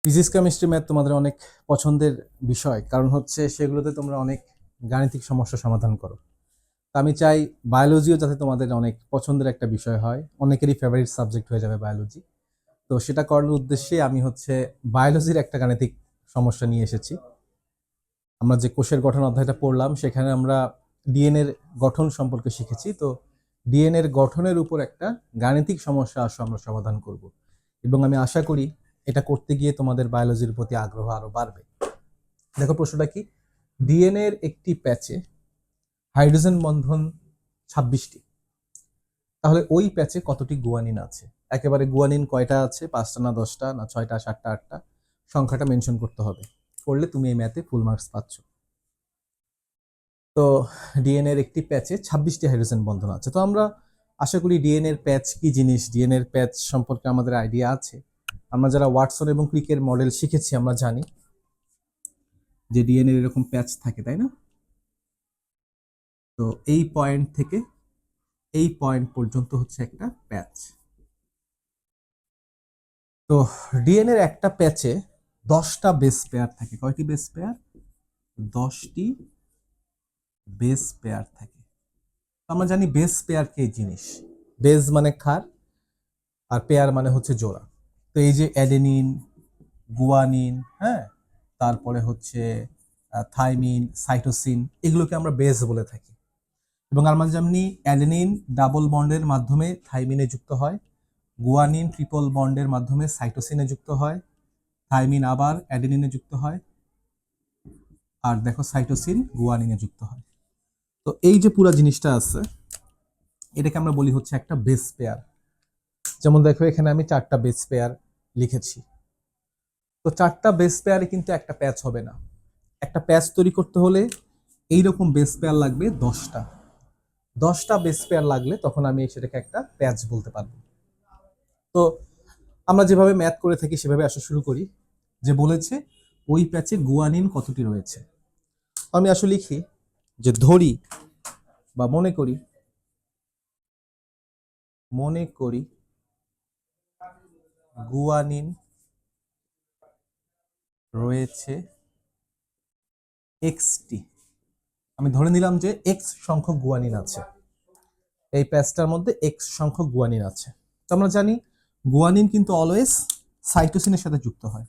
Physics chemistry math তোমাদের অনেক পছন্দের বিষয়, কারণ হচ্ছে সেগুলোতে তোমরা অনেক গাণিতিক সমস্যা সমাধান করো। তো আমি চাই বায়োলজিও যাতে তোমাদের অনেক পছন্দের একটা বিষয় হয়, অনেকেরই ফেভারিট সাবজেক্ট হয়ে যাবে বায়োলজি। তো সেটা করার উদ্দেশ্যে আমি হচ্ছে বায়োলজির একটা গাণিতিক সমস্যা নিয়ে এসেছি। আমরা যে কোষের গঠন অধ্যায়টা পড়লাম সেখানে আমরা ডিএনএর গঠন সম্পর্কে শিখেছি। তো ডিএনএর গঠনের উপর একটা গাণিতিক সমস্যা আসলে আমরা সমাধান করব, এবং আমি আশা করি এটা করতে গিয়ে তোমাদের বায়োলজির প্রতি আগ্রহ আরো বাড়বে। দেখো প্রশ্নটা কি, ডিএনএর একটি প্যাচে হাইড্রোজেন বন্ধন 26টি, তাহলে ওই প্যাচে কতটি গুয়ানিন আছে? একেবারে গুয়ানিন কয়টা আছে, 5টা না 10টা না 6টা 7টা 8টা, সংখ্যাটা মেনশন করতে হবে। করলে তুমি এই ম্যাথে ফুল মার্কস পাচ্ছ। তো ডিএনএর একটি প্যাচে 26টি হাইড্রোজেন বন্ধন আছে। তো আমরা আশা করি ডিএনএর প্যাচ কি জিনিস, ডিএনএর প্যাচ সম্পর্কে আমাদের আইডিয়া আছে। আমরা যারা ওয়াটসন এবং ক্রিকের মডেল শিখেছি আমরা জানি যে ডিএনএর এরকম প্যাচ থাকে, তাই না? তো এই পয়েন্ট থেকে এই পয়েন্ট পর্যন্ত হচ্ছে একটা প্যাচ। তো ডিএনএর একটা প্যাচে 10টা বেস পেয়ার থাকে। কয়টি বেস পেয়ার? 10টি বেস পেয়ার থাকে। আমরা জানি বেস পেয়ার কি জিনিস। বেস মানে ক্ষার, আর পেয়ার মানে হচ্ছে জোড়া। তো এই যে অ্যাডেনিন, গুয়ানিন, হ্যাঁ, তারপরে হচ্ছে থাইমিন, সাইটোসিন, এগুলোকে আমরা বেস বলে থাকি। এবং আমরা যেমনি অ্যাডেনিন ডাবল বন্ডের মাধ্যমে থাইমিনে যুক্ত হয়, গুয়ানিন ট্রিপল বন্ডের মাধ্যমে সাইটোসিনে যুক্ত হয়, থাইমিন আবার অ্যাডেনিনে যুক্ত হয়, আর দেখো সাইটোসিন গুয়ানিনে যুক্ত হয়। তো এই যে পুরো জিনিসটা আছে, এটাকে আমরা বলি হচ্ছে একটা বেস পেয়ার। যেমন দেখো এখানে আমি 4টা বেস পেয়ার লিখেছি। তো 4টা বেস পেয়ারে কিন্তু একটা প্যাচ হবে না। একটা প্যাচ তৈরি করতে হলে এইরকম বেস পেয়ার লাগবে 10টা। 10টা বেস পেয়ার লাগলে তখন আমি সেটাকে একটা প্যাচ বলতে পারবো। তো আমরা যেভাবে ম্যাথ করে থাকি সেভাবে আসা শুরু করি। যে বলেছে ওই প্যাচে গুয়ানিন কতটি রয়েছে, আমি আসলে লিখি যে ধরি বা মনে করি গুয়ানিন রয়েছে এক্সটি। আমি ধরে নিলাম যে এক্স সংখ্যক গুয়ানিন আছে, এই প্যাচটার মধ্যে এক্স সংখ্যক গুয়ানিন আছে। তো আমরা জানি গুয়ানিন কিন্তু অলওয়েজ সাইটোসিনের সাথে যুক্ত হয়।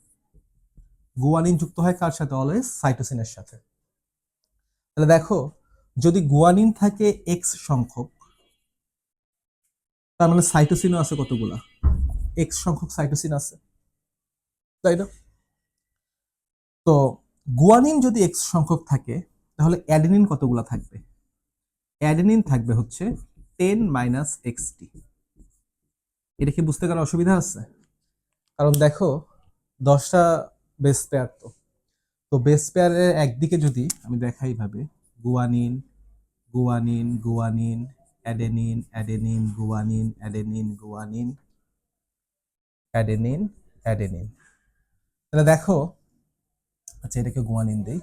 গুয়ানিন যুক্ত হয় কার সাথে? অলওয়েজ সাইটোসিনের সাথে। তাহলে দেখো, যদি গুয়ানিন থাকে এক্স সংখ্যক, তার মানে সাইটোসিনও আছে কতগুলা? এক্স সংখ্যক সাইটোসিন আছে, তাই না? তো গুয়ানিন যদি এক্স সংখ্যক থাকে তাহলে অ্যাডেনিন কতগুলা থাকবে? অ্যাডেনিন থাকবে হচ্ছে 10 - xt। এটা কি বুঝতে কারো অসুবিধা আছে? কারণ দেখো 10টা বেস পেয়ার, তো বেস পেয়ারের একদিকে যদি আমি দেখাই ভাবে guanine guanine guanine adenine adenine guanine adenine guanine adenine adenine, তাহলে দেখো, আচ্ছা এটাকে গুয়ানিন দেই।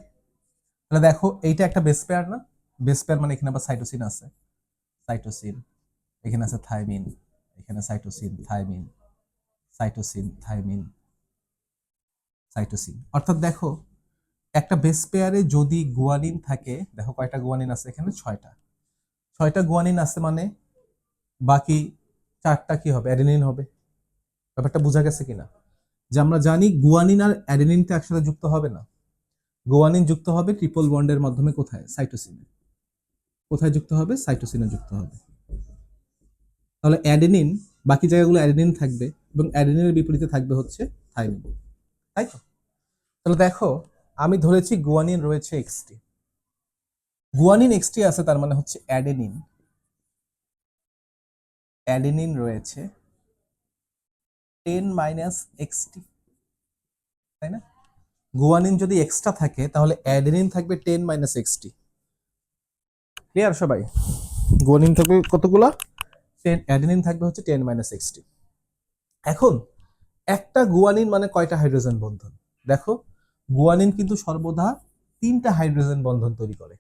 তাহলে দেখো এইটা একটা বেস পেয়ার না? বেস পেয়ার মানে এখানে আবার সাইটোসিন আছে, সাইটোসিন, এখানে আছে থাইমিন, এখানে cytosine thymine, cytosine thymine, cytosine. অর্থাৎ দেখো একটা বেস পেয়ারে যদি গুয়ানিন থাকে, দেখো কয়টা গুয়ানিন আছে এখানে? 6টা। 6টা গুয়ানিন আছে মানে বাকি 4টা কি হবে? অ্যাডেনিন হবে। ব্যাপারটা বোঝা গেছে কিনা? যে আমরা জানি গুয়ানিন আর অ্যাডেনিন তো একসাথে যুক্ত হবে না। গুয়ানিন যুক্ত হবে ট্রিপল বন্ডের মাধ্যমে কোথায়? সাইটোসিনে। কোথায় যুক্ত হবে? সাইটোসিনে যুক্ত হবে। তাহলে অ্যাডেনিন, বাকি জায়গাগুলো অ্যাডেনিন থাকবে এবং অ্যাডেনিনের বিপরীতে থাকবে হচ্ছে থাইমিন, তাই তো? তাহলে দেখো আমি ধরেছি গুয়ানিন রয়েছে এক্সটি। গুয়ানিন এক্সটি আছে, তার মানে হচ্ছে অ্যাডেনিন অ্যাডেনিন রয়েছে 10 - xt, তাই না? গুয়ানিন যদি এক্সট্রা থাকে তাহলে অ্যাডেনিন থাকবে 10 - xt। ক্লিয়ার সবাই? গুয়ানিন থাকবে কতগুলা? 10, অ্যাডেনিন থাকবে হচ্ছে 10 - xt। এখন একটা গুয়ানিন মানে কয়টা হাইড্রোজেন বন্ধন? দেখো গুয়ানিন কিন্তু সর্বদা 3টা হাইড্রোজেন বন্ধন তৈরি করে।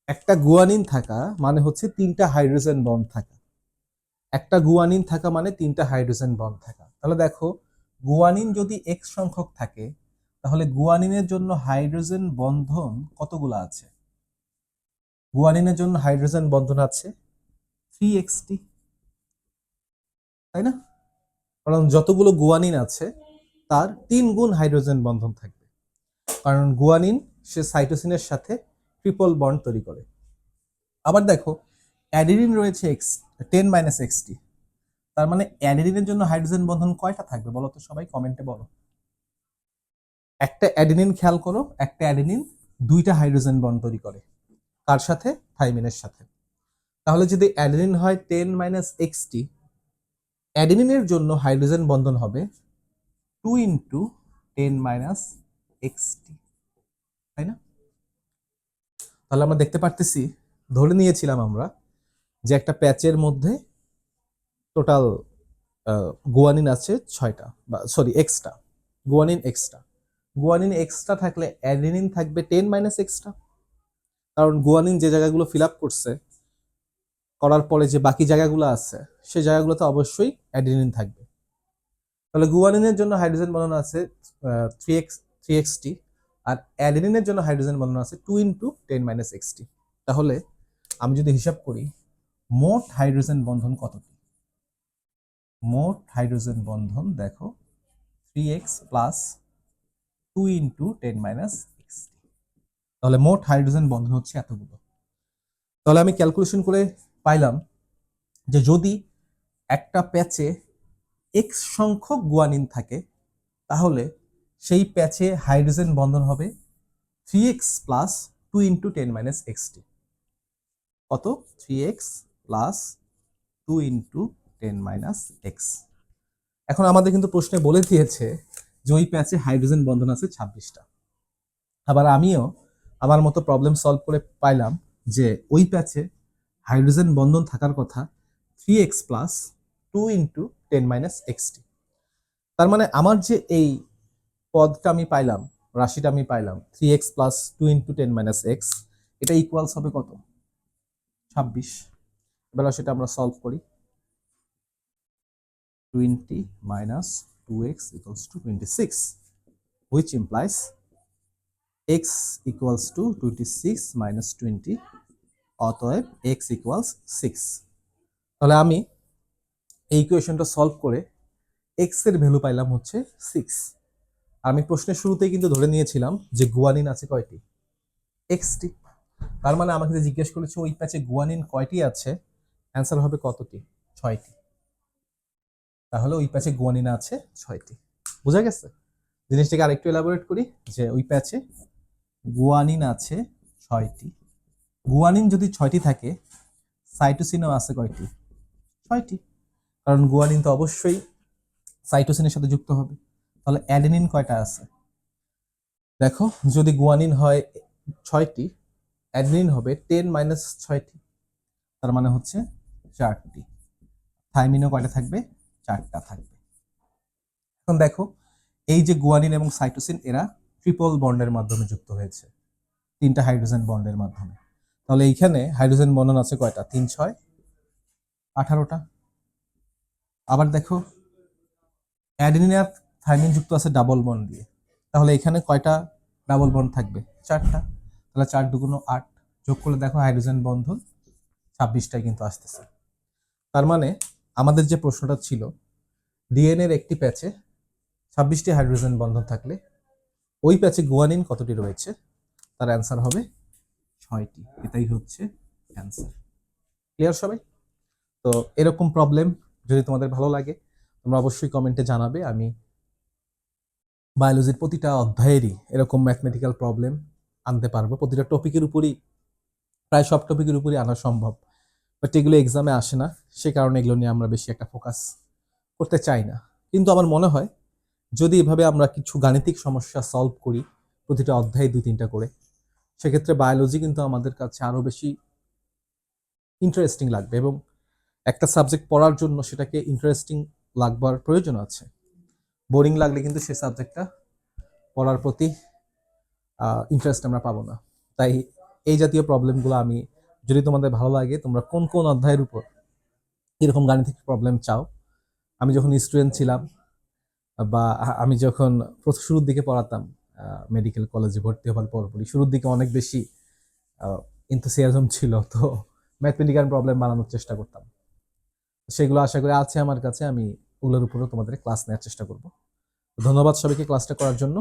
একটা গুয়ানিন থাকা মানে হচ্ছে 3টা হাইড্রোজেন বন্ড থাকা। একটা গুয়ানিন থাকা মানে 3টা হাইড্রোজেন বন্ড থাকা। তাহলে দেখো গুয়ানিন যদি এক্স সংখ্যক থাকে তাহলে গুয়ানিনের জন্য হাইড্রোজেন বন্ধন কতগুলো আছে? গুয়ানিনের জন্য হাইড্রোজেন বন্ধন আছে 3xt, তাই না? কারণ যতগুলো গুয়ানিন আছে তার 3 গুণ হাইড্রোজেন বন্ধন থাকবে, কারণ গুয়ানিন সে সাইটোসিনের সাথে ট্রিপল বন্ড তৈরি করে। আবার দেখো অ্যাডিনিন রয়েছে 10-xt, তার মানে অ্যাডিনিনের জন্য হাইড্রোজেন বন্ধন কয়টা থাকবে বলো তো, সবাই কমেন্টে বলো। একটা অ্যাডিনিন খেয়াল করো, একটা অ্যাডিনিন 2টা হাইড্রোজেন বন্ড তৈরি করে, কার সাথে? থাইমিনের সাথে। তাহলে যদি অ্যাডিনিন হয় 10-xt, অ্যাডিনিনের জন্য হাইড্রোজেন বন্ধন হবে 2 × 10-xt, তাই না? তাহলে আমরা দেখতে পারতেছি, ধরে নিয়েছিলাম আমরা যে একটা প্যাচের মধ্যে টোটাল গুয়ানিন আছে 6টা, বা sorry extra guanine extra. Guanine extra থাকলে অ্যাডিনিন থাকবে 10-xt, কারণ গুয়ানিন যে জায়গাগুলো ফিল আপ করছে, করার পরে যে বাকি জায়গাগুলো আছে সেই জায়গাগুলোতে অবশ্যই অ্যাডিনিন থাকবে। তাহলে গুয়ানিনের জন্য হাইড্রোজেন বন্ধন আছে 3xt, আর অ্যাডিনিনের জন্য হাইড্রোজেন বন্ধন আছে 2 × 10-xt। তাহলে আমি যদি হিসাব করি মোট হাইড্রোজেন বন্ধন কতটি? মোট হাইড্রোজেন বন্ধন দেখো 3x + 2 × 10-xt, তাহলে মোট হাইড্রোজেন বন্ধন হচ্ছে এতগুলো। তাহলে আমি ক্যালকুলেশন করে পাইলাম যে যদি একটা প্যাচে এক্স সংখ্যক গুয়ানিন থাকে তাহলে সেই প্যাচে হাইড্রোজেন বন্ধন হবে 3x + 2 × 10-xt। কত? 3x + 2 × 10-x। এখন আমাদের কিন্তু প্রশ্নে বলে দিয়েছে যে ওই প্যাচে হাইড্রোজেন বন্ধন আছে 26টা। আবার আমিও আমার মতো প্রবলেম সলভ করে পাইলাম যে ওই প্যাচে হাইড্রোজেন বন্ধন থাকার কথা 3x + 2 × 10-xt। তার মানে আমার যে এই পদটা আমি পাইলাম, রাশিটা আমি পাইলাম 3x + 2 × 10-x, এটা ইকুয়ালস হবে কত? 26। এবার সেটা আমরা সলভ করি। 20 - 2x = 26, which implies x = 26 - 20, অতএব x = 6। তাহলে আমি এই ইকুয়েশনটা সলভ করে x এর ভ্যালু পাইলাম হচ্ছে 6। আমি প্রশ্নের শুরুতেই কিন্তু ধরে নিয়েছিলাম যে গুয়ানিন আছে কয়টি? xটি। তার মানে আমাকে যে জিজ্ঞেস করেছে ওই প্যাচে গুয়ানিন কয়টি আছে, অ্যান্সার হবে কতটি? 6টি। তাহলে ওই প্যাচে গুয়ানিন আছে 6টি। বোঝা গেছে? জিনিসটাকে আরেকটু এলাবোরেট করি যে ওই প্যাচে গুয়ানিন আছে 6টি। গুয়ানিন যদি 6টি থাকে, সাইটোসিনও আছে কয়টি? 6টি। কারণ গুয়ানিন তো অবশ্যই সাইটোসিনের সাথে যুক্ত হবে। তাহলে অ্যাডেনিন কয়টা আছে? দেখো যদি গুয়ানিন হয় 6টি, অ্যাডেনিন হবে 10 - 6টি, তার মানে হচ্ছে 4টি। থাইমিনও কয়টা থাকবে? 4টা থাকবে। এখন দেখো এই যে গুয়ানিন এবং সাইটোসিন এরা ট্রিপল বন্ডের মাধ্যমে যুক্ত হয়েছে, 3টা হাইড্রোজেন বন্ডের মাধ্যমে। তাহলে এইখানে হাইড্রোজেন বন্ধন আছে কয়টা? 3 × 6 = 18টা। আবার দেখো অ্যাডেনিন আর থাইমিন যুক্ত আছে ডাবল বন্ড দিয়ে, তাহলে এখানে কয়টা ডাবল বন্ড থাকবে? 4টা। তাহলে 4 × 2 = 8, যোগ করলে দেখো হাইড্রোজেন বন্ধন 26টাই কিন্তু আসতেছে। তার মানে আমাদের যে প্রশ্নটা ছিল ডিএনএর একটি প্যাচে 26টি হাইড্রোজেন বন্ধন থাকলে ওই প্যাচে গুয়ানিন কতটি রয়েছে, তার অ্যান্সার হবে 6টি। এটাই হচ্ছে অ্যান্সার। ক্লিয়ার সবাই? তো এরকম প্রবলেম যদি তোমাদের ভালো লাগে তোমরা অবশ্যই কমেন্টে জানাবে। আমি বায়োলজির প্রতিটা অধ্যায়েরই এরকম ম্যাথমেটিক্যাল প্রবলেম আনতে পারবো। প্রতিটা টপিকের উপরই, প্রায় সব টপিকের উপরই আনা সম্ভব, বাট এগুলো এক্সামে আসে না, সে কারণে এগুলো নিয়ে আমরা বেশি একটা ফোকাস করতে চাই না। কিন্তু আমার মনে হয় যদি এভাবে আমরা কিছু গাণিতিক সমস্যা সলভ করি প্রতিটা অধ্যায়ে 2-3টা করে, সেক্ষেত্রে বায়োলজি কিন্তু আমাদের কাছে আরো বেশি ইন্টারেস্টিং লাগবে, এবং একটা সাবজেক্ট পড়ার জন্য সেটাকে ইন্টারেস্টিং লাগবার প্রয়োজন আছে। বোরিং লাগলে কিন্তু সেই সাবজেক্টটা পড়ার প্রতি ইন্টারেস্ট আমরা পাবো না। তাই এই জাতীয় প্রবলেমগুলো আমি, যদি তোমাদের ভালো লাগে, তোমরা কোন কোন অধ্যায়ের উপর এরকম গাণিতিক প্রবলেম চাও, আমি যখন স্টুডেন্ট ছিলাম বা আমি যখন শুরুর দিকে পড়াতাম মেডিকেল কলেজে ভর্তি হওয়ার পরপরই শুরুর দিকে অনেক বেশি ইনথুসিয়াজম ছিল, তো ম্যাথমেটিক্যাল প্রবলেম বানানোর চেষ্টা করতাম। সেগুলো আশা করি আছে আমার কাছে, আমি ওগুলোর উপরেও তোমাদের ক্লাস নেওয়ার চেষ্টা করব। ধন্যবাদ সবাইকে ক্লাসটা করার জন্য।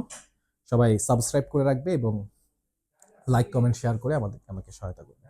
সবাই সাবস্ক্রাইব করে রাখবে এবং লাইক কমেন্ট শেয়ার করে আমাকে সহায়তা করবে।